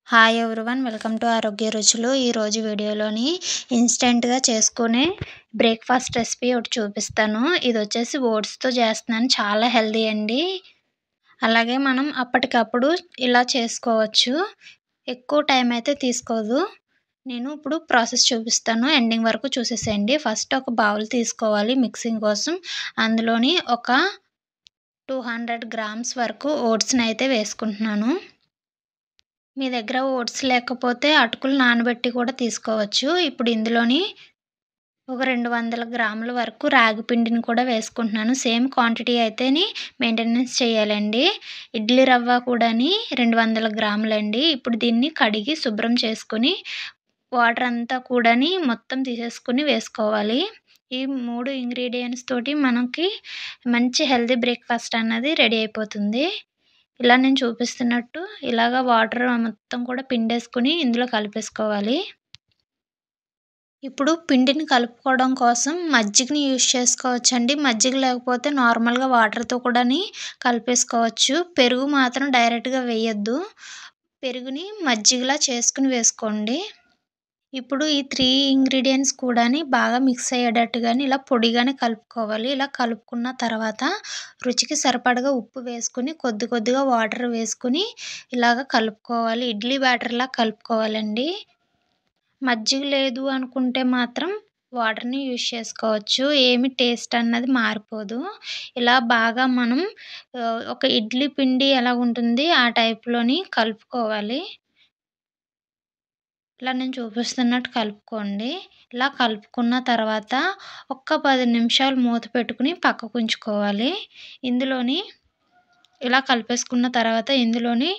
Hi everyone, welcome to ఆరోగ్య రుచులు. ఈరోజు వీడియోలోని ఇన్స్టెంట్గా చేసుకునే బ్రేక్ఫాస్ట్ రెసిపీ ఒకటి చూపిస్తాను. ఇది వచ్చేసి ఓట్స్తో చేస్తున్నాను. చాలా హెల్దీ అండి. అలాగే మనం అప్పటికప్పుడు ఇలా చేసుకోవచ్చు. ఎక్కువ టైం అయితే తీసుకోదు. నేను ఇప్పుడు ప్రాసెస్ చూపిస్తాను, ఎండింగ్ వరకు చూసేసేయండి. ఫస్ట్ ఒక బౌల్ తీసుకోవాలి మిక్సింగ్ కోసం. అందులోని ఒక 200 గ్రామ్స్ వరకు ఓట్స్ని అయితే వేసుకుంటున్నాను. మీ దగ్గర ఓట్స్ లేకపోతే అటుకులు నానబెట్టి కూడా తీసుకోవచ్చు. ఇప్పుడు ఇందులోని ఒక 200 గ్రాముల వరకు రాగి పిండిని కూడా వేసుకుంటున్నాను. సేమ్ క్వాంటిటీ అయితేని మెయింటెనెన్స్ చేయాలండి. ఇడ్లీ రవ్వ కూడాని 200 గ్రాములండి. ఇప్పుడు దీన్ని కడిగి శుభ్రం చేసుకొని వాటర్ అంతా కూడాని మొత్తం తీసేసుకొని వేసుకోవాలి. ఈ 3 ఇంగ్రీడియెంట్స్ తోటి మనకి మంచి హెల్తీ బ్రేక్ఫాస్ట్ అన్నది రెడీ అయిపోతుంది. ఇలా నేను చూపిస్తున్నట్టు ఇలాగ వాటర్ మొత్తం కూడా పిండేసుకొని ఇందులో కలిపేసుకోవాలి. ఇప్పుడు పిండిని కలుపుకోవడం కోసం మజ్జిగని యూజ్ చేసుకోవచ్చండి. మజ్జిగ లేకపోతే నార్మల్గా వాటర్తో కూడాని కలిపేసుకోవచ్చు. పెరుగు మాత్రం డైరెక్ట్గా వేయొద్దు. పెరుగుని మజ్జిగలా చేసుకుని వేసుకోండి. ఇప్పుడు ఈ 3 ఇంగ్రీడియెంట్స్ కూడాని బాగా మిక్స్ అయ్యేటట్టుగాని ఇలా పొడిగానే కలుపుకోవాలి. ఇలా కలుపుకున్న తర్వాత రుచికి సరిపడగా ఉప్పు వేసుకొని కొద్ది కొద్దిగా వాటర్ వేసుకొని ఇలాగ కలుపుకోవాలి. ఇడ్లీ బ్యాటర్లా కలుపుకోవాలండి. మజ్జిగ లేదు అనుకుంటే మాత్రం వాటర్ని యూజ్ చేసుకోవచ్చు. ఏమి టేస్ట్ అన్నది మారిపోదు. ఇలా బాగా మనం ఒక ఇడ్లీ పిండి ఎలా ఉంటుంది ఆ టైప్లోని కలుపుకోవాలి. ఇలా నేను చూపిస్తున్నట్టు కలుపుకోండి. ఇలా కలుపుకున్న తర్వాత ఒక్క 10 నిమిషాలు మూత పెట్టుకుని పక్కకు ఉంచుకోవాలి. ఇందులోని ఇలా కలిపేసుకున్న తర్వాత ఇందులోని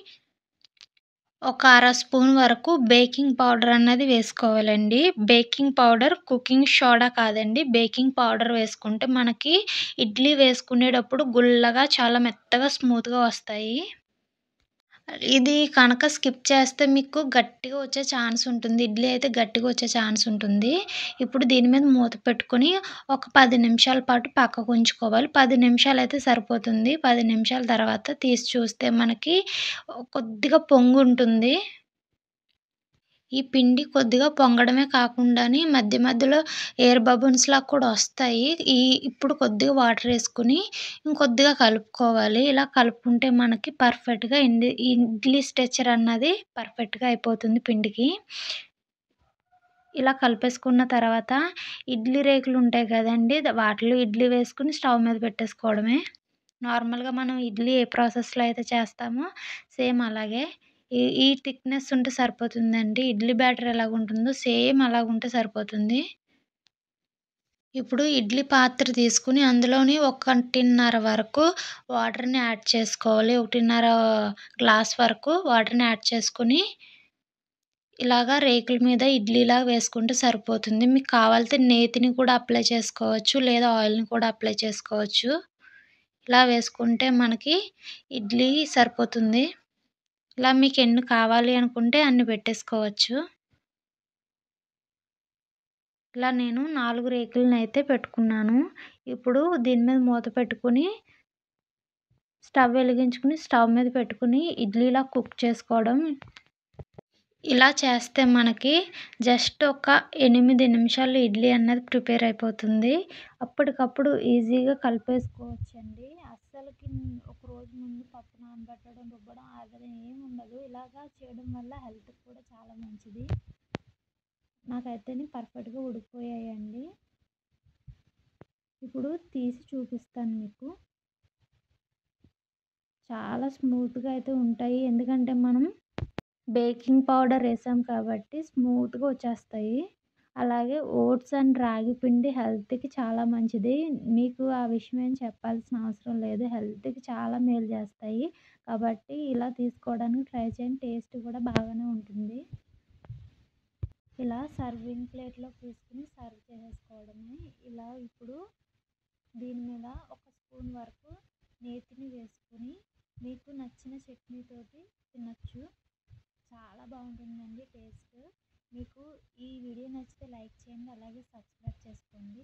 ఒక అర స్పూన్ వరకు బేకింగ్ పౌడర్ అన్నది వేసుకోవాలండి. బేకింగ్ పౌడర్ కుకింగ్ సోడా కాదండి. బేకింగ్ పౌడర్ వేసుకుంటే మనకి ఇడ్లీ వేసుకునేటప్పుడు గుల్లగా చాలా మెత్తగా స్మూత్‌గా వస్తాయి. ఇది కనుక స్కిప్ చేస్తే మీకు గట్టిగా వచ్చే ఛాన్స్ ఉంటుంది. ఇడ్లీ అయితే గట్టిగా వచ్చే ఛాన్స్ ఉంటుంది. ఇప్పుడు దీని మీద మూత పెట్టుకొని ఒక 10 నిమిషాల పాటు పక్కకు ఉంచుకోవాలి. 10 నిమిషాలైతే సరిపోతుంది. 10 నిమిషాల తర్వాత తీసి చూస్తే మనకి కొద్దిగా పొంగుంటుంది. ఈ పిండి కొద్దిగా పొంగడమే కాకుండాని మధ్య మధ్యలో ఎయిర్ బబుల్స్‌లా కూడా వస్తాయి. ఇప్పుడు కొద్దిగా వాటర్ ఏసుకొని ఇంకొద్దిగా కలుపుకోవాలి. ఇలా కలుపుకుంటే మనకి పర్ఫెక్ట్‌గా ఇడ్లీ స్ట్రెచర్ అన్నది పర్ఫెక్ట్‌గా అయిపోతుంది పిండికి. ఇలా కలిపేసుకున్న తర్వాత ఇడ్లీ రేకులు ఉంటాయి కదండీ! వాటిలో ఇడ్లీ వేసుకొని స్టవ్ మీద పెట్టేసుకోవడమే. నార్మల్‌గా మనం ఇడ్లీ ఏ ప్రాసెస్‌లో అయితే చేస్తామో సేమ్ అలాగే. ఈ థిక్‌నెస్ ఉంటే సరిపోతుందండి. ఇడ్లీ బ్యాటర్ ఎలాగుంటుందో సేమ్ అలాగుంటే సరిపోతుంది. ఇప్పుడు ఇడ్లీ పాత్ర తీసుకొని అందులోని 1:30 వరకు వాటర్‌ని యాడ్ చేసుకోవాలి. 1:30 గ్లాస్ వరకు వాటర్‌ని యాడ్ చేసుకొని ఇలాగా రేకుల మీద ఇడ్లీలాగా వేసుకుంటే సరిపోతుంది. మీకు కావాలితే నేతిని కూడా అప్లై చేసుకోవచ్చు. లేదా ఆయిల్‌ని కూడా అప్లై చేసుకోవచ్చు. ఇలా వేసుకుంటే మనకి ఇడ్లీ సరిపోతుంది. ఇలా మీకు ఎన్ని కావాలి అనుకుంటే అన్ని పెట్టేసుకోవచ్చు. ఇలా నేను 4 రేకులనైతే పెట్టుకున్నాను. ఇప్పుడు దీని మీద మూత పెట్టుకొని స్టవ్ వెలిగించుకొని స్టవ్ మీద పెట్టుకొని ఇడ్లీలా కుక్ చేసుకోవడం. ఇలా చేస్తే మనకి జస్ట్ ఒక 8 నిమిషాల్లో ఇడ్లీ అన్నది ప్రిపేర్ అయిపోతుంది. అప్పటికప్పుడు ఈజీగా కలిపేసుకోవచ్చండి. అస్సలకి ఒక రోజు ముందు పప్పు నానబెట్టడం, రుబ్బడం అది ఏముండదు. ఇలాగా చేయడం వల్ల హెల్త్‌కి కూడా చాలా మంచిది. నాకైతేని పర్ఫెక్ట్‌గా ఉడికిపోయాయండి. ఇప్పుడు తీసి చూపిస్తాను మీకు. చాలా స్మూత్‌గా అయితే ఉంటాయి. ఎందుకంటే మనం బేకింగ్ పౌడర్ ఏసాం కాబట్టి స్మూత్‌గా వచ్చేస్తాయి. అలాగే ఓట్స్ అండ్ రాగి పిండి హెల్త్‌కి చాలా మంచిది. మీకు ఆ విషయం ఏం చెప్పాల్సిన అవసరం లేదు. హెల్త్‌కి చాలా మేలు చేస్తాయి. కాబట్టి ఇలా తీసుకోవడానికి ట్రై చేయండి. టేస్ట్ కూడా బాగానే ఉంటుంది. ఇలా సర్వింగ్ ప్లేట్‌లోకి తీసుకొని సర్వ్ చేసేసుకోవడమే. ఇలా ఇప్పుడు దీని మీద ఒక స్పూన్ వరకు నేతిని వేసుకొని మీకు నచ్చిన చట్నీతోటి తినొచ్చు. చాలా బాగుంటుందండి టేస్ట్. మీకు ఈ వీడియో నచ్చితే లైక్ చేయండి. అలాగే సబ్స్క్రైబ్ చేసుకోండి.